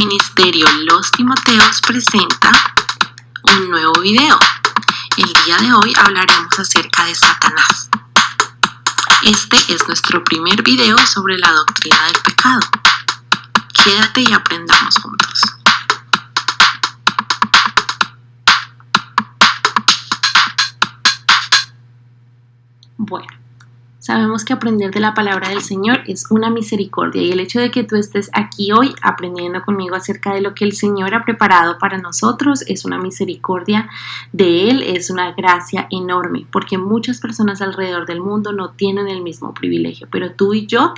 Ministerio Los Timoteos presenta un nuevo video. El día de hoy hablaremos acerca de Satanás. Este es nuestro primer video sobre la doctrina del pecado. Quédate y aprendamos juntos. Bueno, sabemos que aprender de la palabra del Señor es una misericordia y el hecho de que tú estés aquí hoy aprendiendo conmigo acerca de lo que el Señor ha preparado para nosotros es una misericordia de Él, es una gracia enorme, porque muchas personas alrededor del mundo no tienen el mismo privilegio, pero tú y yo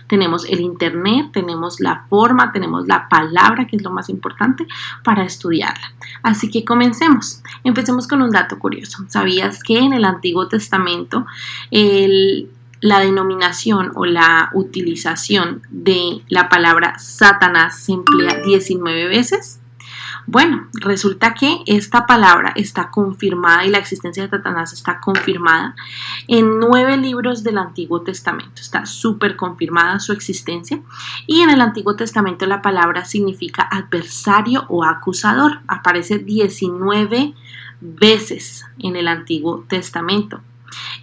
tenemos el internet, tenemos la forma, tenemos la palabra, que es lo más importante, para estudiarla. Así que comencemos. Empecemos con un dato curioso. ¿Sabías que en el Antiguo Testamento la denominación o la utilización de la palabra Satanás se emplea 19 veces? Bueno, resulta que esta palabra está confirmada y la existencia de Satanás está confirmada en 9 libros del Antiguo Testamento. Está súper confirmada su existencia y en el Antiguo Testamento la palabra significa adversario o acusador. Aparece 19 veces en el Antiguo Testamento.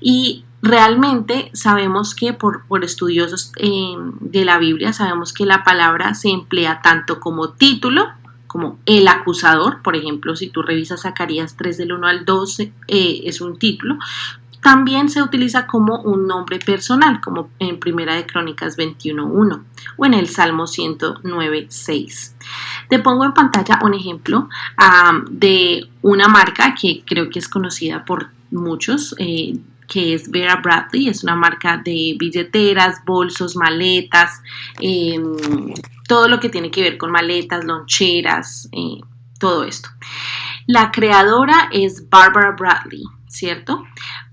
Y realmente sabemos que por estudiosos de la Biblia, sabemos que la palabra se emplea tanto como título, como el acusador. Por ejemplo, si tú revisas Zacarías 3 del 1 al 12, es un título. También se utiliza como un nombre personal, como en Primera de Crónicas 21.1 o en el Salmo 109.6. Te pongo en pantalla un ejemplo de una marca que creo que es conocida por muchos, que es Vera Bradley. Es una marca de billeteras, bolsos, maletas, todo lo que tiene que ver con maletas, loncheras, todo esto. La creadora es Barbara Bradley, ¿cierto?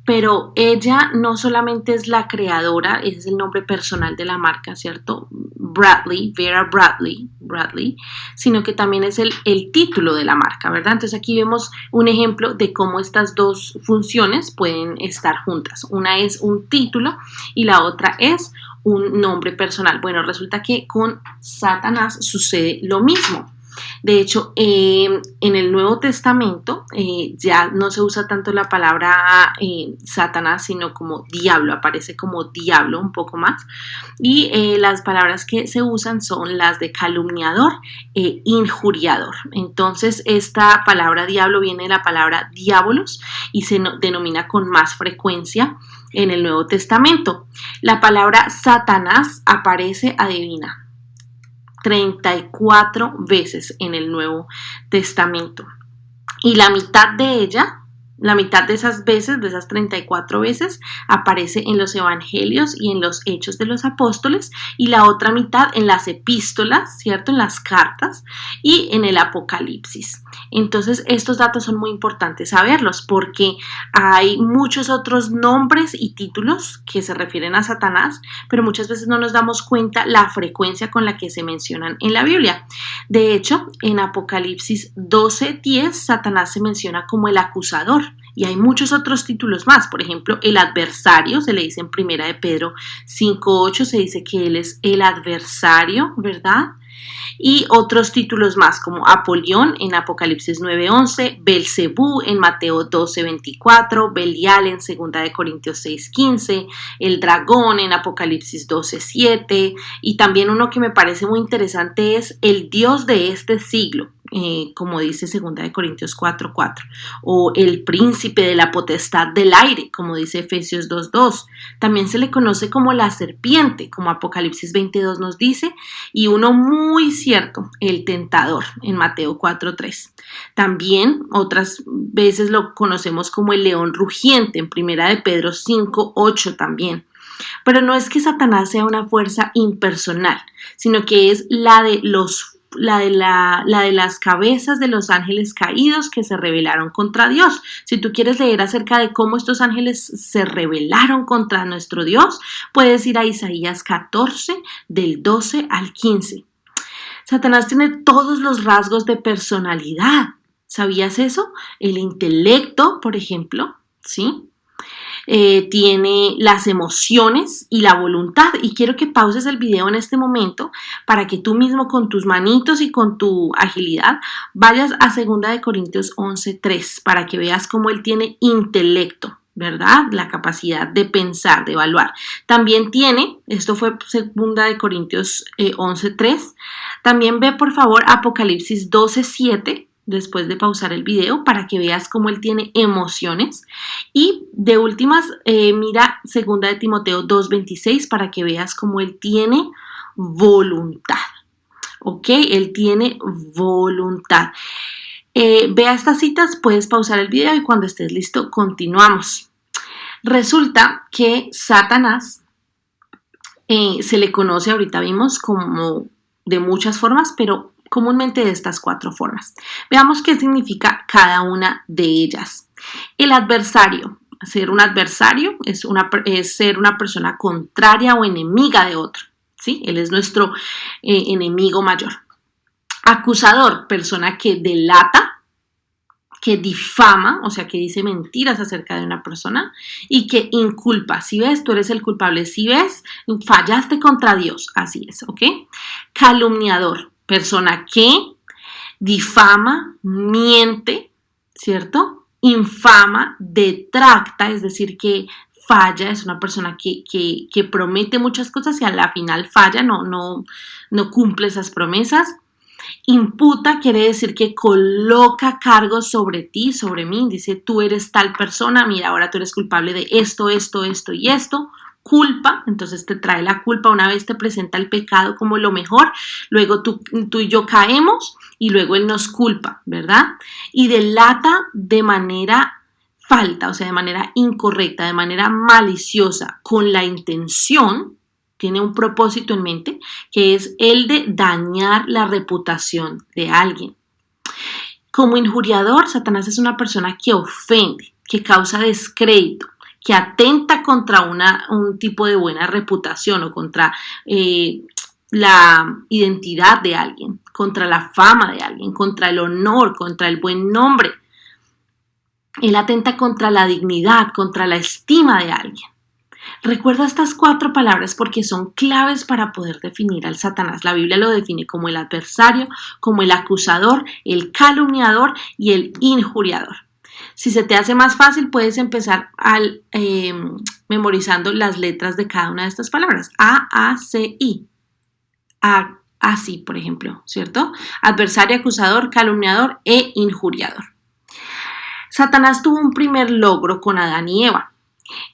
Pero ella no solamente es la creadora, ese es el nombre personal de la marca, ¿cierto? Bradley, Vera Bradley, sino que también es el título de la marca, ¿verdad? Entonces aquí vemos un ejemplo de cómo estas dos funciones pueden estar juntas. Una es un título y la otra es un nombre personal. Bueno, resulta que con Satanás sucede lo mismo. De hecho, en el Nuevo Testamento ya no se usa tanto la palabra Satanás, sino como diablo, aparece como diablo un poco más. Y las palabras que se usan son las de calumniador e injuriador. Entonces, esta palabra diablo viene de la palabra diabolos y se denomina con más frecuencia en el Nuevo Testamento. La palabra Satanás aparece, adivina, 34 veces en el Nuevo Testamento. Y la mitad de esas veces, de esas 34 veces, aparece en los evangelios y en los hechos de los apóstoles, y la otra mitad en las epístolas, ¿cierto? En las cartas y en el Apocalipsis. Entonces, estos datos son muy importantes saberlos porque hay muchos otros nombres y títulos que se refieren a Satanás, pero muchas veces no nos damos cuenta la frecuencia con la que se mencionan en la Biblia. De hecho, en Apocalipsis 12:10, Satanás se menciona como el acusador. Y hay muchos otros títulos más. Por ejemplo, el adversario, se le dice en Primera de Pedro 5:8, se dice que él es el adversario, ¿verdad? Y otros títulos más como Apolión en Apocalipsis 9:11, Belcebú en Mateo 12:24, Belial en 2 de Corintios 6:15, el dragón en Apocalipsis 12:7, y también uno que me parece muy interesante es el Dios de este siglo, como dice 2 de Corintios 4:4, o el príncipe de la potestad del aire, como dice Efesios 2:2. También se le conoce como la serpiente, como Apocalipsis 22 nos dice, y uno muy cierto, el tentador, en Mateo 4:3. También otras veces lo conocemos como el león rugiente, en Primera de Pedro 5:8 también. Pero no es que Satanás sea una fuerza impersonal, sino que es la de las cabezas de los ángeles caídos que se rebelaron contra Dios. Si tú quieres leer acerca de cómo estos ángeles se rebelaron contra nuestro Dios, puedes ir a Isaías 14, del 12 al 15. Satanás tiene todos los rasgos de personalidad. ¿Sabías eso? El intelecto, por ejemplo, ¿sí? tiene las emociones y la voluntad. Y quiero que pauses el video en este momento para que tú mismo con tus manitos y con tu agilidad vayas a 2 Corintios 11:3 para que veas cómo él tiene intelecto, ¿verdad? La capacidad de pensar, de evaluar. También tiene, esto fue 2 Corintios 11:3, también ve por favor Apocalipsis 12:7, después de pausar el video, para que veas cómo él tiene emociones. Y de últimas, mira 2 de Timoteo 2:26 para que veas cómo él tiene voluntad. ¿Ok? Él tiene voluntad. Vea estas citas, puedes pausar el video y cuando estés listo, continuamos. Resulta que Satanás se le conoce, ahorita vimos, como de muchas formas, pero comúnmente de estas 4 formas. Veamos qué significa cada una de ellas. El adversario. Ser un adversario es ser una persona contraria o enemiga de otro, ¿sí? Él es nuestro enemigo mayor. Acusador, persona que delata, que difama, o sea, que dice mentiras acerca de una persona y que inculpa. Si ves, tú eres el culpable. Si ves, fallaste contra Dios. Así es, ¿ok? Calumniador, persona que difama, miente, ¿cierto? Infama, detracta, es decir, que falla, es una persona que promete muchas cosas y a la final falla, no cumple esas promesas. Imputa quiere decir que coloca cargos sobre ti, sobre mí, dice tú eres tal persona, mira, ahora tú eres culpable de esto, esto, esto y esto. Culpa, entonces te trae la culpa, una vez te presenta el pecado como lo mejor, luego tú y yo caemos y luego él nos culpa, ¿verdad? Y delata de manera falta, o sea, de manera incorrecta, de manera maliciosa, con la intención, tiene un propósito en mente, que es el de dañar la reputación de alguien. Como injuriador, Satanás es una persona que ofende, que causa descrédito, que atenta contra un tipo de buena reputación o contra la identidad de alguien, contra la fama de alguien, contra el honor, contra el buen nombre. Él atenta contra la dignidad, contra la estima de alguien. Recuerda estas 4 palabras porque son claves para poder definir al Satanás. La Biblia lo define como el adversario, como el acusador, el calumniador y el injuriador. Si se te hace más fácil, puedes empezar memorizando las letras de cada una de estas palabras. A, C, I. Así, por ejemplo, ¿cierto? Adversario, acusador, calumniador e injuriador. Satanás tuvo un primer logro con Adán y Eva.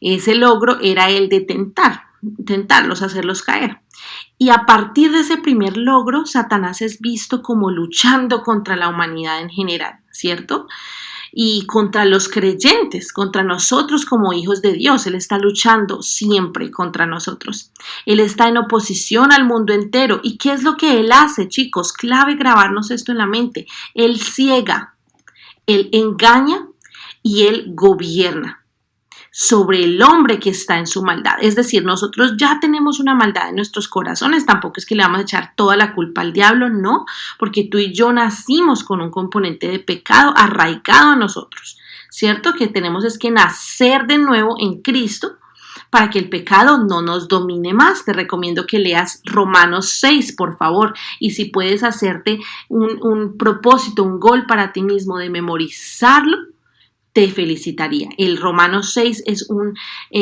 Ese logro era el de tentarlos, hacerlos caer. Y a partir de ese primer logro, Satanás es visto como luchando contra la humanidad en general, ¿cierto? Y contra los creyentes, contra nosotros como hijos de Dios. Él está luchando siempre contra nosotros. Él está en oposición al mundo entero. ¿Y qué es lo que él hace, chicos? Clave grabarnos esto en la mente. Él ciega, él engaña y él gobierna sobre el hombre que está en su maldad. Es decir, nosotros ya tenemos una maldad en nuestros corazones, tampoco es que le vamos a echar toda la culpa al diablo, no, porque tú y yo nacimos con un componente de pecado arraigado a nosotros, ¿cierto? Que tenemos es que nacer de nuevo en Cristo para que el pecado no nos domine más. Te recomiendo que leas Romanos 6, por favor, y si puedes hacerte un propósito, un gol para ti mismo de memorizarlo, te felicitaría. El Romanos 6 es un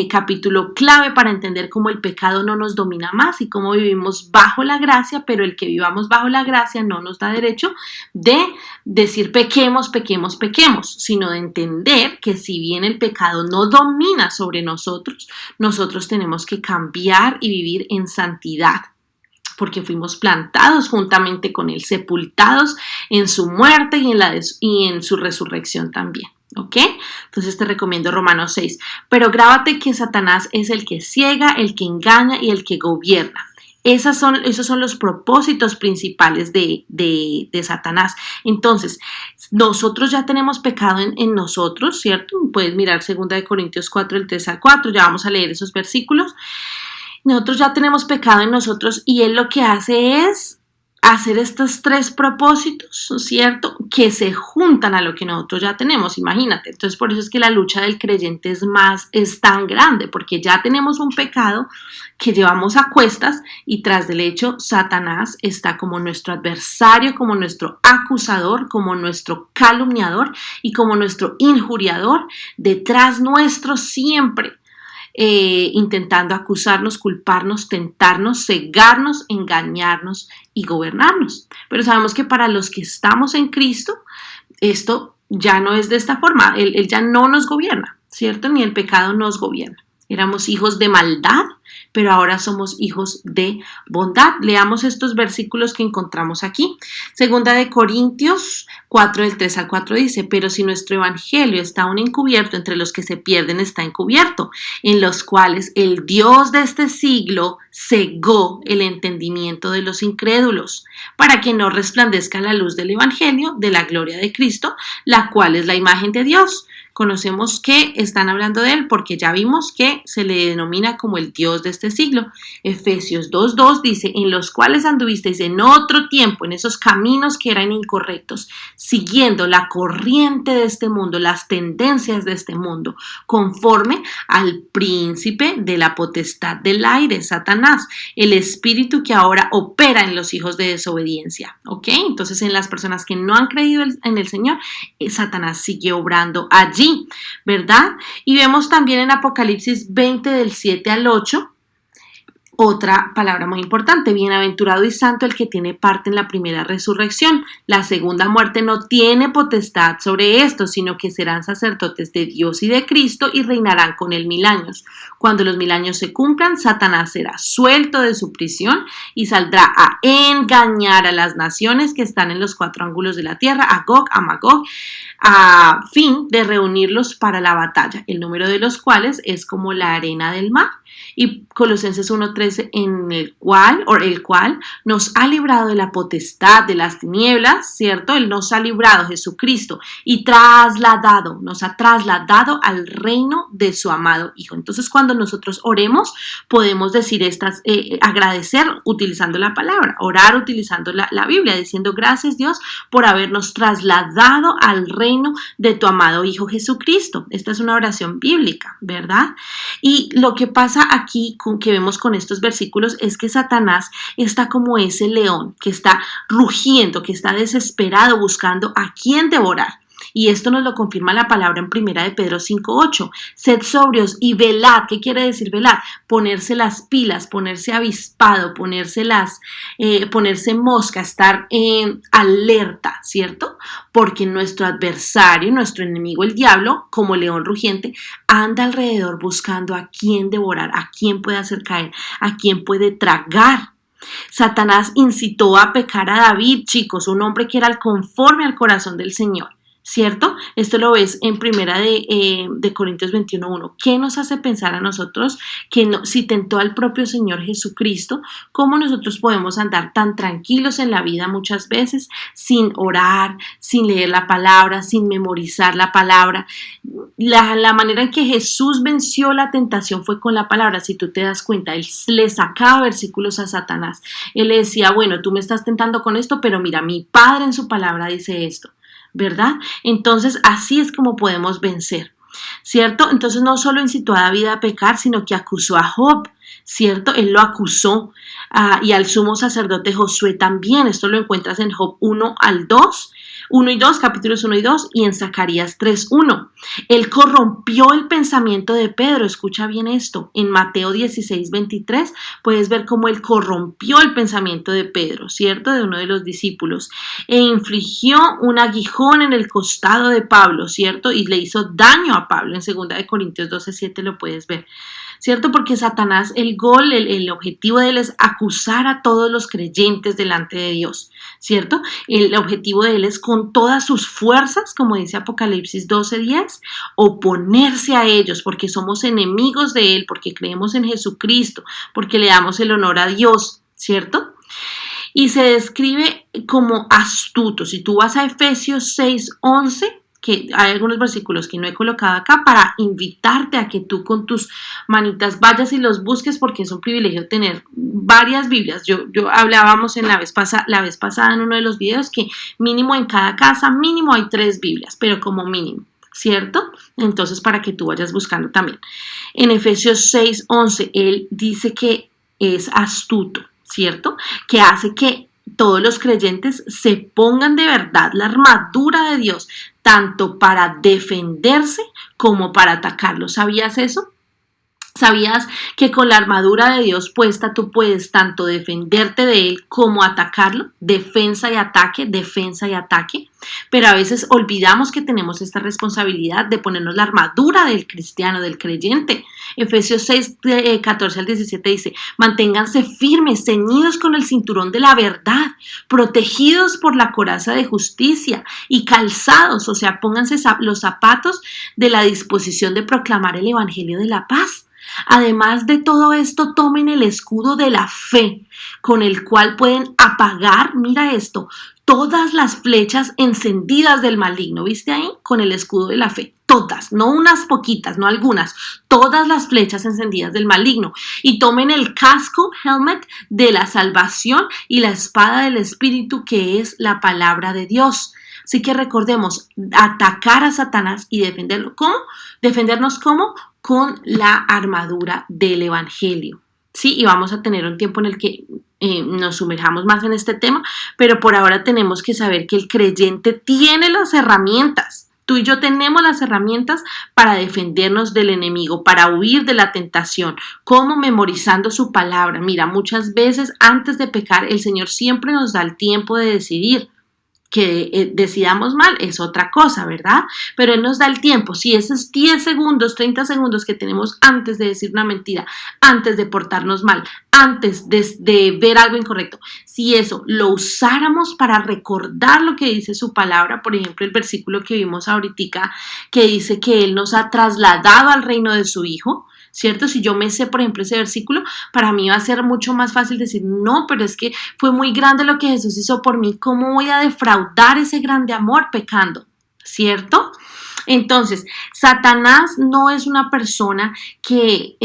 capítulo clave para entender cómo el pecado no nos domina más y cómo vivimos bajo la gracia, pero el que vivamos bajo la gracia no nos da derecho de decir pequemos, pequemos, pequemos, sino de entender que si bien el pecado no domina sobre nosotros, nosotros tenemos que cambiar y vivir en santidad, porque fuimos plantados juntamente con Él, sepultados en su muerte y en su resurrección también. ¿Ok? Entonces te recomiendo Romanos 6. Pero grábate que Satanás es el que ciega, el que engaña y el que gobierna. Esos son los propósitos principales de Satanás. Entonces, nosotros ya tenemos pecado en nosotros, ¿cierto? Puedes mirar 2 Corintios 4, el 3 al 4, ya vamos a leer esos versículos. Nosotros ya tenemos pecado en nosotros y él lo que hace es hacer estos tres propósitos, ¿cierto? Que se juntan a lo que nosotros ya tenemos, imagínate. Entonces, por eso es que la lucha del creyente es tan grande, porque ya tenemos un pecado que llevamos a cuestas y tras del hecho, Satanás está como nuestro adversario, como nuestro acusador, como nuestro calumniador y como nuestro injuriador, detrás nuestro siempre. Intentando acusarnos, culparnos, tentarnos, cegarnos, engañarnos y gobernarnos. Pero sabemos que para los que estamos en Cristo, esto ya no es de esta forma. Él ya no nos gobierna, ¿cierto? Ni el pecado nos gobierna. Éramos hijos de maldad, pero ahora somos hijos de bondad. Leamos estos versículos que encontramos aquí. Segunda de Corintios 4, del 3 al 4 dice, pero si nuestro evangelio está aún encubierto, entre los que se pierden está encubierto, en los cuales el Dios de este siglo cegó el entendimiento de los incrédulos, para que no resplandezca la luz del evangelio de la gloria de Cristo, la cual es la imagen de Dios. Conocemos que están hablando de él porque ya vimos que se le denomina como el Dios de este siglo. Efesios 2:2 dice, en los cuales anduvisteis en otro tiempo, en esos caminos que eran incorrectos, siguiendo la corriente de este mundo, las tendencias de este mundo, conforme al príncipe de la potestad del aire, Satanás, el espíritu que ahora opera en los hijos de desobediencia. ¿Ok? Entonces, en las personas que no han creído en el Señor, Satanás sigue obrando allí, ¿verdad? Y vemos también en Apocalipsis 20 del 7 al 8, otra palabra muy importante, bienaventurado y santo el que tiene parte en la primera resurrección. La segunda muerte no tiene potestad sobre esto, sino que serán sacerdotes de Dios y de Cristo y reinarán con él 1000 años. Cuando los 1000 años se cumplan, Satanás será suelto de su prisión y saldrá a engañar a las naciones que están en los 4 ángulos de la tierra, a Gog, a Magog, a fin de reunirlos para la batalla, el número de los cuales es como la arena del mar. Y Colosenses 1:13, el cual nos ha librado de la potestad de las tinieblas, ¿cierto? Él nos ha librado, Jesucristo, y nos ha trasladado al reino de su amado Hijo. Entonces, cuando nosotros oremos, podemos decir agradecer utilizando la palabra, orar utilizando la Biblia, diciendo gracias Dios por habernos trasladado al reino de tu amado Hijo Jesucristo. Esta es una oración bíblica, ¿verdad? Y lo que pasa aquí que vemos con estos versículos es que Satanás está como ese león que está rugiendo, que está desesperado buscando a quién devorar. Y esto nos lo confirma la palabra en 1 de Pedro 5:8. Sed sobrios y velad. ¿Qué quiere decir velar? Ponerse las pilas, ponerse avispado, ponerse mosca, estar en alerta, ¿cierto? Porque nuestro adversario, nuestro enemigo, el diablo, como león rugiente, anda alrededor buscando a quién devorar, a quién puede hacer caer, a quién puede tragar. Satanás incitó a pecar a David, chicos, un hombre que era conforme al corazón del Señor. ¿Cierto? Esto lo ves en 1 de Corintios 21:1. ¿Qué nos hace pensar a nosotros que si tentó al propio Señor Jesucristo, cómo nosotros podemos andar tan tranquilos en la vida muchas veces sin orar, sin leer la palabra, sin memorizar la palabra? La manera en que Jesús venció la tentación fue con la palabra. Si tú te das cuenta, él le sacaba versículos a Satanás. Él le decía, bueno, tú me estás tentando con esto, pero mira, mi Padre en su palabra dice esto, ¿verdad? Entonces así es como podemos vencer, ¿cierto? Entonces no solo incitó a David a pecar, sino que acusó a Job, ¿cierto? Él lo acusó y al sumo sacerdote Josué también. Esto lo encuentras en Job 1 y 2, capítulos 1 y 2, y en Zacarías 3:1. Él corrompió el pensamiento de Pedro. Escucha bien esto. En Mateo 16:23 puedes ver cómo él corrompió el pensamiento de Pedro, ¿cierto? De uno de los discípulos. E infligió un aguijón en el costado de Pablo, ¿cierto? Y le hizo daño a Pablo. En 2 de Corintios 12:7 lo puedes ver, ¿cierto? Porque Satanás, el objetivo de él es acusar a todos los creyentes delante de Dios, ¿cierto? El objetivo de él es con todas sus fuerzas, como dice Apocalipsis 12:10, oponerse a ellos, porque somos enemigos de él, porque creemos en Jesucristo, porque le damos el honor a Dios, ¿cierto? Y se describe como astuto. Si tú vas a Efesios 6:11, que hay algunos versículos que no he colocado acá para invitarte a que tú con tus manitas vayas y los busques, porque es un privilegio tener varias Biblias. Yo hablábamos la vez pasada en uno de los videos que mínimo en cada casa, mínimo hay 3 Biblias, pero como mínimo, ¿cierto? Entonces, para que tú vayas buscando también. En Efesios 6:11, él dice que es astuto, ¿cierto? Que hace que todos los creyentes se pongan de verdad la armadura de Dios, tanto para defenderse como para atacarlo. ¿Sabías eso? ¿Sabías que con la armadura de Dios puesta tú puedes tanto defenderte de él como atacarlo? Defensa y ataque. Pero a veces olvidamos que tenemos esta responsabilidad de ponernos la armadura del cristiano, del creyente. Efesios 6, 14 al 17 dice: manténganse firmes, ceñidos con el cinturón de la verdad, protegidos por la coraza de justicia y calzados, o sea, pónganse los zapatos de la disposición de proclamar el evangelio de la paz. Además de todo esto, tomen el escudo de la fe, con el cual pueden apagar, mira esto, todas las flechas encendidas del maligno. ¿Viste ahí? Con el escudo de la fe. Todas, no unas poquitas, no algunas, todas las flechas encendidas del maligno. Y tomen el casco, helmet, de la salvación y la espada del Espíritu, que es la palabra de Dios. Así que recordemos, atacar a Satanás y defenderlo. ¿Cómo? Defendernos ¿cómo? Con la armadura del evangelio. Sí, y vamos a tener un tiempo en el que nos sumerjamos más en este tema, pero por ahora tenemos que saber que el creyente tiene las herramientas. Tú y yo tenemos las herramientas para defendernos del enemigo, para huir de la tentación. ¿Cómo? Memorizando su palabra. Mira, muchas veces antes de pecar, el Señor siempre nos da el tiempo de decidir. Que decidamos mal es otra cosa, ¿verdad? Pero Él nos da el tiempo. Si esos 10 segundos, 30 segundos que tenemos antes de decir una mentira, antes de portarnos mal, antes de ver algo incorrecto, si eso lo usáramos para recordar lo que dice su palabra, por ejemplo, el versículo que vimos ahorita, que dice que Él nos ha trasladado al reino de su Hijo, ¿cierto? Si yo me sé, por ejemplo, ese versículo, para mí va a ser mucho más fácil decir, no, pero es que fue muy grande lo que Jesús hizo por mí, ¿cómo voy a defraudar ese grande amor pecando? ¿Cierto? Entonces, Satanás no es una persona que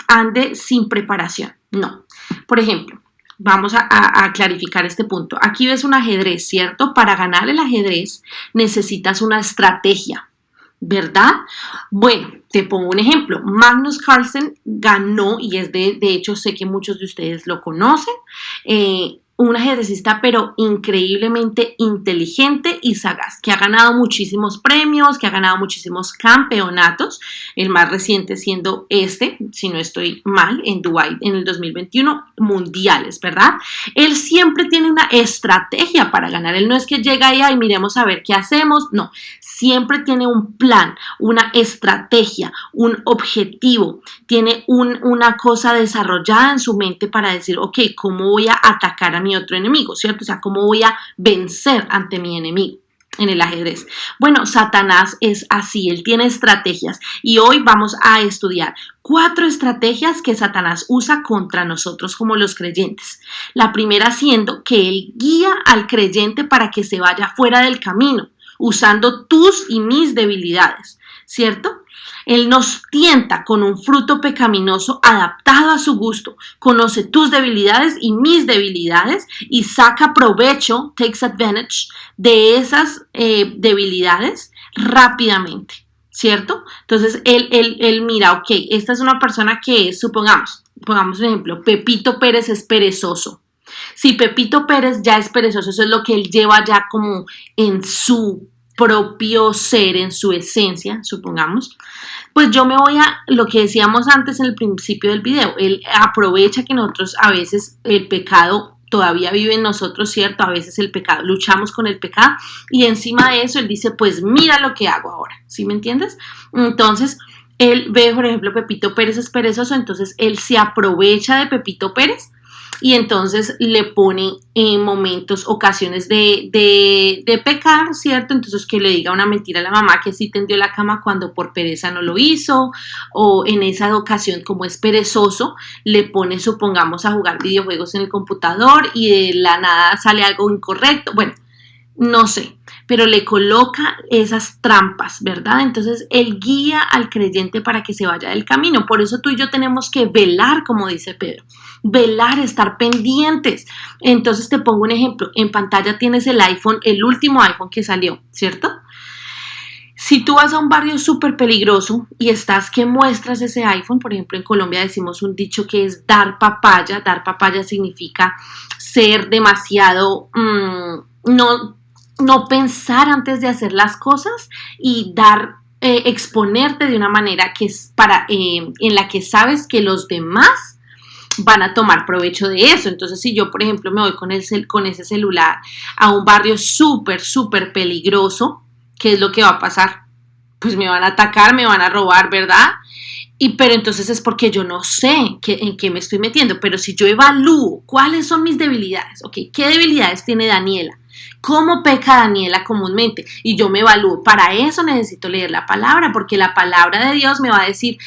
ande sin preparación, no. Por ejemplo, vamos a clarificar este punto. Aquí ves un ajedrez, ¿cierto? Para ganar el ajedrez necesitas una estrategia, ¿verdad? Bueno, te pongo un ejemplo. Magnus Carlsen ganó, y es de hecho sé que muchos de ustedes lo conocen, un ajedrecista pero increíblemente inteligente y sagaz, que ha ganado muchísimos premios, que ha ganado muchísimos campeonatos, el más reciente siendo si no estoy mal, en Dubái en el 2021, mundiales, ¿verdad? Él siempre tiene una estrategia para ganar. Él no es que llega ahí y miremos a ver qué hacemos, no, siempre tiene un plan, una estrategia, un objetivo, tiene una cosa desarrollada en su mente para decir, ok, ¿cómo voy a atacar a mi otro enemigo? ¿Cierto? O sea, ¿cómo voy a vencer ante mi enemigo en el ajedrez? Bueno, Satanás es así, él tiene estrategias y hoy vamos a estudiar 4 estrategias que Satanás usa contra nosotros como los creyentes. La primera siendo que él guía al creyente para que se vaya fuera del camino, usando tus y mis debilidades, ¿cierto? Él nos tienta con un fruto pecaminoso adaptado a su gusto, conoce tus debilidades y mis debilidades y saca provecho, takes advantage de esas debilidades rápidamente, ¿cierto? Entonces él mira, ok, esta es una persona que es, pongamos un ejemplo, Pepito Pérez es perezoso. Si Pepito Pérez ya es perezoso, eso es lo que él lleva ya como en su propio ser, en su esencia, supongamos, pues yo me voy a lo que decíamos antes en el principio del video. Él aprovecha que nosotros a veces el pecado todavía vive en nosotros, ¿cierto? A veces el pecado, luchamos con el pecado y encima de eso él dice, pues mira lo que hago ahora, ¿sí me entiendes? Entonces, él ve, por ejemplo, Pepito Pérez es perezoso, entonces él se aprovecha de Pepito Pérez y entonces le pone en momentos, ocasiones de pecar, ¿cierto? Entonces que le diga una mentira a la mamá que sí tendió la cama cuando por pereza no lo hizo, o en esa ocasión como es perezoso, le pone, supongamos, a jugar videojuegos en el computador y de la nada sale algo incorrecto, bueno, no sé, pero le coloca esas trampas, ¿verdad? Entonces él guía al creyente para que se vaya del camino. Por eso tú y yo tenemos que velar, como dice Pedro, velar, estar pendientes. Entonces te pongo un ejemplo, en pantalla tienes el iPhone, el último iPhone que salió, ¿cierto? Si tú vas a un barrio súper peligroso y estás que muestras ese iPhone, por ejemplo en Colombia decimos un dicho que es dar papaya significa ser demasiado, no pensar antes de hacer las cosas y exponerte de una manera que es en la que sabes que los demás van a tomar provecho de eso. Entonces, si yo, por ejemplo, me voy con ese celular a un barrio súper peligroso, ¿qué es lo que va a pasar? Pues me van a atacar, me van a robar, ¿verdad? Pero entonces es porque yo no sé en qué me estoy metiendo. Pero si yo evalúo cuáles son mis debilidades, ¿ok? ¿Qué debilidades tiene Daniela? ¿Cómo peca Daniela comúnmente? Y yo me evalúo. Para eso necesito leer la palabra, porque la palabra de Dios me va a decir,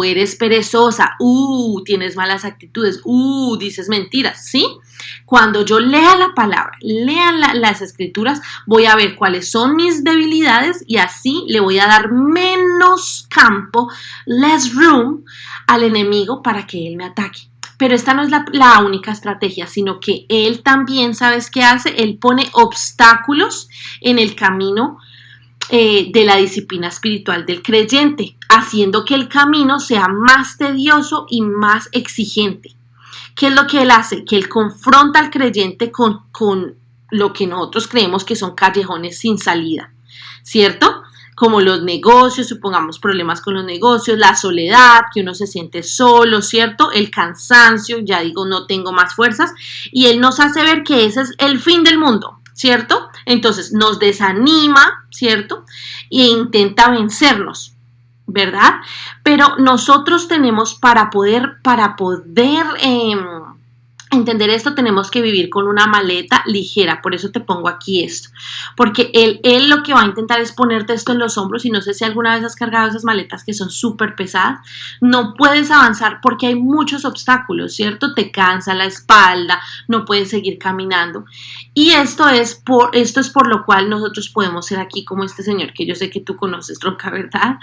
eres perezosa, tienes malas actitudes, dices mentiras, ¿sí? Cuando yo lea la palabra, lean las escrituras, voy a ver cuáles son mis debilidades y así le voy a dar menos campo, less room al enemigo para que él me ataque. Pero esta no es la única estrategia, sino que él también, ¿sabes qué hace? Él pone obstáculos en el camino de la disciplina espiritual del creyente, haciendo que el camino sea más tedioso y más exigente. ¿Qué es lo que él hace? Que él confronta al creyente con lo que nosotros creemos que son callejones sin salida, ¿cierto? Como los negocios, supongamos problemas con los negocios, la soledad, que uno se siente solo, ¿cierto? El cansancio, ya digo, no tengo más fuerzas, y él nos hace ver que ese es el fin del mundo, ¿cierto? Entonces nos desanima, ¿cierto? E intenta vencernos, ¿verdad? Pero nosotros tenemos para poder entender esto, tenemos que vivir con una maleta ligera. Por eso te pongo aquí esto, porque él lo que va a intentar es ponerte esto en los hombros, y no sé si alguna vez has cargado esas maletas que son súper pesadas. No puedes avanzar porque hay muchos obstáculos, ¿cierto? Te cansa la espalda, no puedes seguir caminando, y esto es por lo cual nosotros podemos ser aquí como este señor que yo sé que tú conoces, Roca, ¿verdad?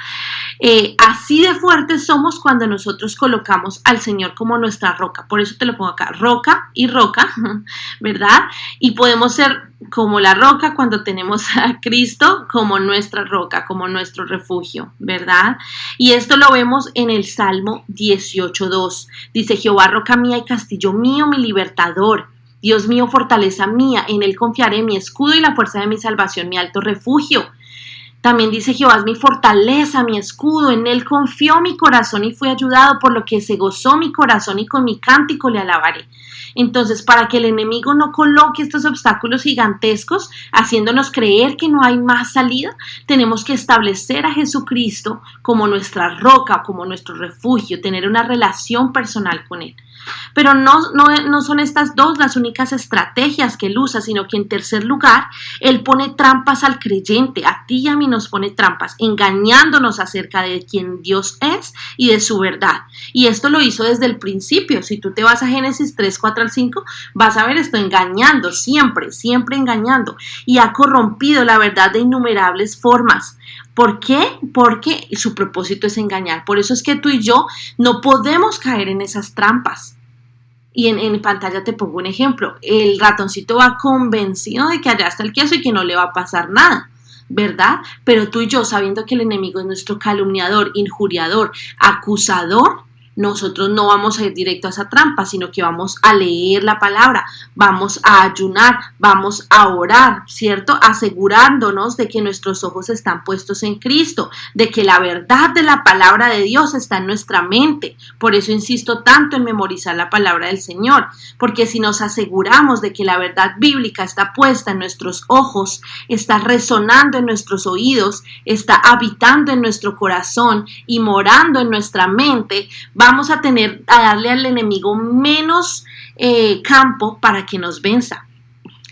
Así de fuertes somos cuando nosotros colocamos al Señor como nuestra roca. Por eso te lo pongo acá, roca y roca, ¿verdad? Y podemos ser como la roca cuando tenemos a Cristo como nuestra roca, como nuestro refugio, ¿verdad? Y esto lo vemos en el Salmo 18:2. Dice: Jehová, roca mía y castillo mío, mi libertador. Dios mío, fortaleza mía, en él confiaré, mi escudo y la fuerza de mi salvación, mi alto refugio. También dice: Jehová es mi fortaleza, mi escudo, en él confió mi corazón y fui ayudado, por lo que se gozó mi corazón y con mi cántico le alabaré. Entonces, para que el enemigo no coloque estos obstáculos gigantescos, haciéndonos creer que no hay más salida, tenemos que establecer a Jesucristo como nuestra roca, como nuestro refugio, tener una relación personal con él. Pero no son estas dos las únicas estrategias que él usa, sino que en tercer lugar, él pone trampas al creyente. A ti y a mí nos pone trampas, engañándonos acerca de quién Dios es y de su verdad. Y esto lo hizo desde el principio. Si tú te vas a Génesis 3, 4 al 5, vas a ver esto, engañando, siempre engañando. Y ha corrompido la verdad de innumerables formas. ¿Por qué? Porque su propósito es engañar. Por eso es que tú y yo no podemos caer en esas trampas. Y en pantalla te pongo un ejemplo. El ratoncito va convencido de que allá está el queso y que no le va a pasar nada, ¿verdad? Pero tú y yo, sabiendo que el enemigo es nuestro calumniador, injuriador, acusador, nosotros no vamos a ir directo a esa trampa, sino que vamos a leer la palabra, vamos a ayunar, vamos a orar, ¿cierto? Asegurándonos de que nuestros ojos están puestos en Cristo, de que la verdad de la palabra de Dios está en nuestra mente. Por eso insisto tanto en memorizar la palabra del Señor, porque si nos aseguramos de que la verdad bíblica está puesta en nuestros ojos, está resonando en nuestros oídos, está habitando en nuestro corazón y morando en nuestra mente, vamos a darle al enemigo menos campo para que nos venza.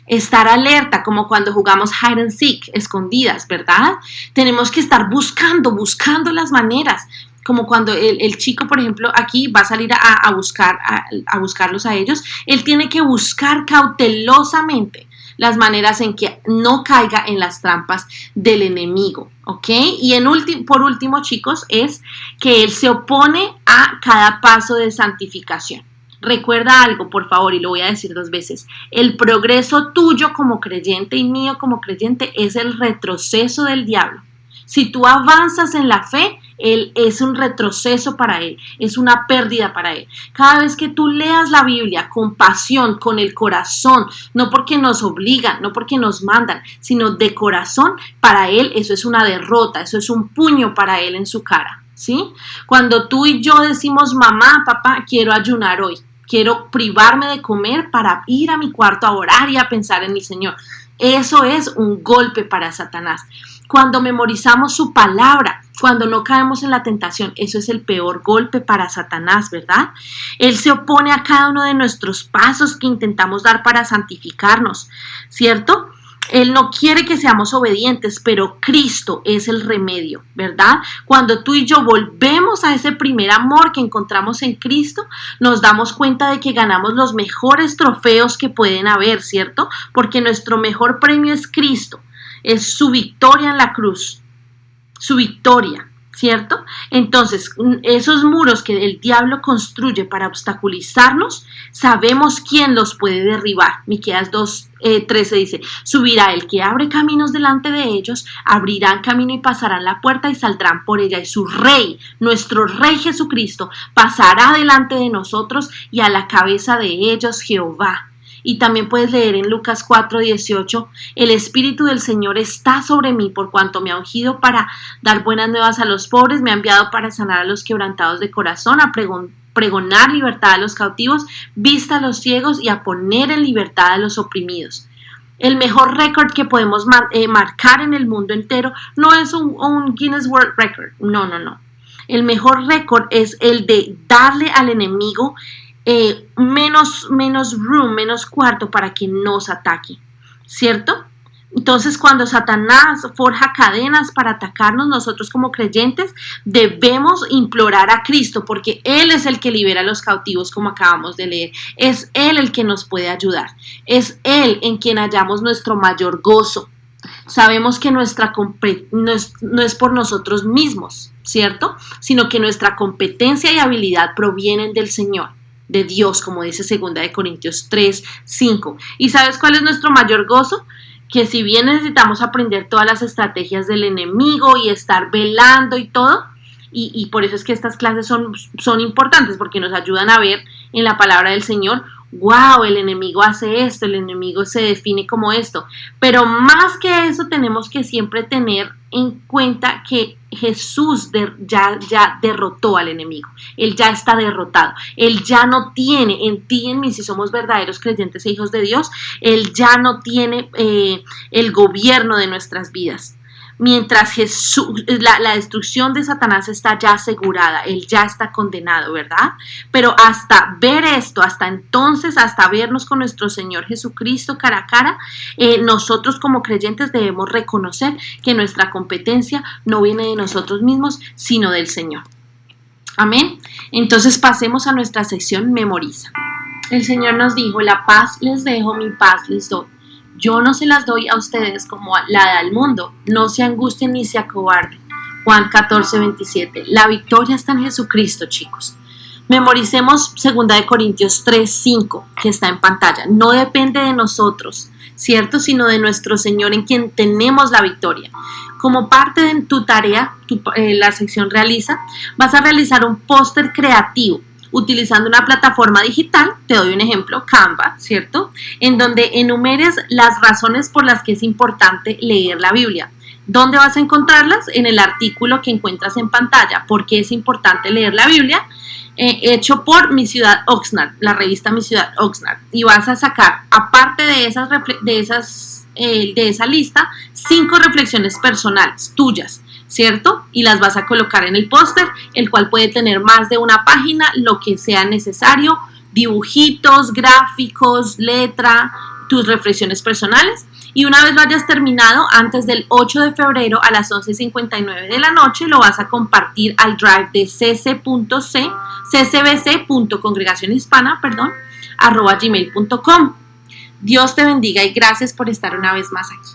Estar alerta, como cuando jugamos hide and seek, escondidas, ¿verdad? Tenemos que estar buscando las maneras. Como cuando el chico, por ejemplo, aquí va a salir a buscarlos a ellos, él tiene que buscar cautelosamente, las maneras en que no caiga en las trampas del enemigo, ¿ok? Y por último, chicos, es que él se opone a cada paso de santificación. Recuerda algo, por favor, y lo voy a decir 2 veces. El progreso tuyo como creyente y mío como creyente es el retroceso del diablo. Si tú avanzas en la fe, él es un retroceso para él, es una pérdida para él. Cada vez que tú leas la Biblia con pasión, con el corazón, no porque nos obligan, no porque nos mandan, sino de corazón, para él eso es una derrota, eso es un puño para él en su cara, ¿sí? Cuando tú y yo decimos, mamá, papá, quiero ayunar hoy, quiero privarme de comer para ir a mi cuarto a orar y a pensar en el Señor. Eso es un golpe para Satanás. Cuando memorizamos su palabra, cuando no caemos en la tentación, eso es el peor golpe para Satanás, ¿verdad? Él se opone a cada uno de nuestros pasos que intentamos dar para santificarnos, ¿cierto? Él no quiere que seamos obedientes, pero Cristo es el remedio, ¿verdad? Cuando tú y yo volvemos a ese primer amor que encontramos en Cristo, nos damos cuenta de que ganamos los mejores trofeos que pueden haber, ¿cierto? Porque nuestro mejor premio es Cristo, es su victoria en la cruz, su victoria, ¿cierto? Entonces, esos muros que el diablo construye para obstaculizarnos, sabemos quién los puede derribar. Miqueas 2:13 dice, subirá el que abre caminos delante de ellos, abrirán camino y pasarán la puerta y saldrán por ella. Y su rey, nuestro rey Jesucristo, pasará delante de nosotros y a la cabeza de ellos Jehová. Y también puedes leer en Lucas 4:18, el Espíritu del Señor está sobre mí por cuanto me ha ungido para dar buenas nuevas a los pobres, me ha enviado para sanar a los quebrantados de corazón, a pregonar libertad a los cautivos, vista a los ciegos y a poner en libertad a los oprimidos. El mejor récord que podemos marcar en el mundo entero no es un Guinness World Record, no. El mejor récord es el de darle al enemigo menos room, menos cuarto para que nos ataque, ¿cierto? Entonces, cuando Satanás forja cadenas para atacarnos, nosotros como creyentes debemos implorar a Cristo, porque Él es el que libera a los cautivos, como acabamos de leer. Es Él el que nos puede ayudar. Es Él en quien hallamos nuestro mayor gozo. Sabemos que no es por nosotros mismos, ¿cierto? Sino que nuestra competencia y habilidad provienen del Señor, de Dios, como dice 2 Corintios 3:5. ¿Y sabes cuál es nuestro mayor gozo? Que si bien necesitamos aprender todas las estrategias del enemigo y estar velando y todo, y por eso es que estas clases son importantes, porque nos ayudan a ver en la palabra del Señor, wow, el enemigo hace esto, el enemigo se define como esto. Pero más que eso, tenemos que siempre tener en cuenta que Jesús ya derrotó al enemigo. Él ya está derrotado. Él ya no tiene en ti y en mí, si somos verdaderos creyentes e hijos de Dios, Él ya no tiene el gobierno de nuestras vidas. Mientras Jesús, la destrucción de Satanás está ya asegurada, él ya está condenado, ¿verdad? Pero hasta ver esto, hasta entonces, hasta vernos con nuestro Señor Jesucristo cara a cara, nosotros como creyentes debemos reconocer que nuestra competencia no viene de nosotros mismos, sino del Señor. Amén. Entonces pasemos a nuestra sección Memoriza. El Señor nos dijo, la paz les dejo, mi paz les doy. Yo no se las doy a ustedes como la da el mundo. No se angustien ni se acobarden. Juan 14:27. La victoria está en Jesucristo, chicos. Memoricemos 2 Corintios 3:5, que está en pantalla. No depende de nosotros, ¿cierto? Sino de nuestro Señor, en quien tenemos la victoria. Como parte de tu tarea, la sección realiza, vas a realizar un póster creativo utilizando una plataforma digital, te doy un ejemplo, Canva, ¿cierto? En donde enumeres las razones por las que es importante leer la Biblia. ¿Dónde vas a encontrarlas? En el artículo que encuentras en pantalla. ¿Por qué es importante leer la Biblia? Hecho por Mi Ciudad Oxnard, la revista Mi Ciudad Oxnard. Y vas a sacar, aparte de esa lista, 5 reflexiones personales tuyas, ¿cierto? Y las vas a colocar en el póster, el cual puede tener más de una página, lo que sea necesario, dibujitos, gráficos, letra, tus reflexiones personales. Y una vez lo hayas terminado, antes del 8 de febrero a las 11:59 de la noche, lo vas a compartir al drive de ccbc.congregacionhispana@gmail.com. Dios te bendiga y gracias por estar una vez más aquí.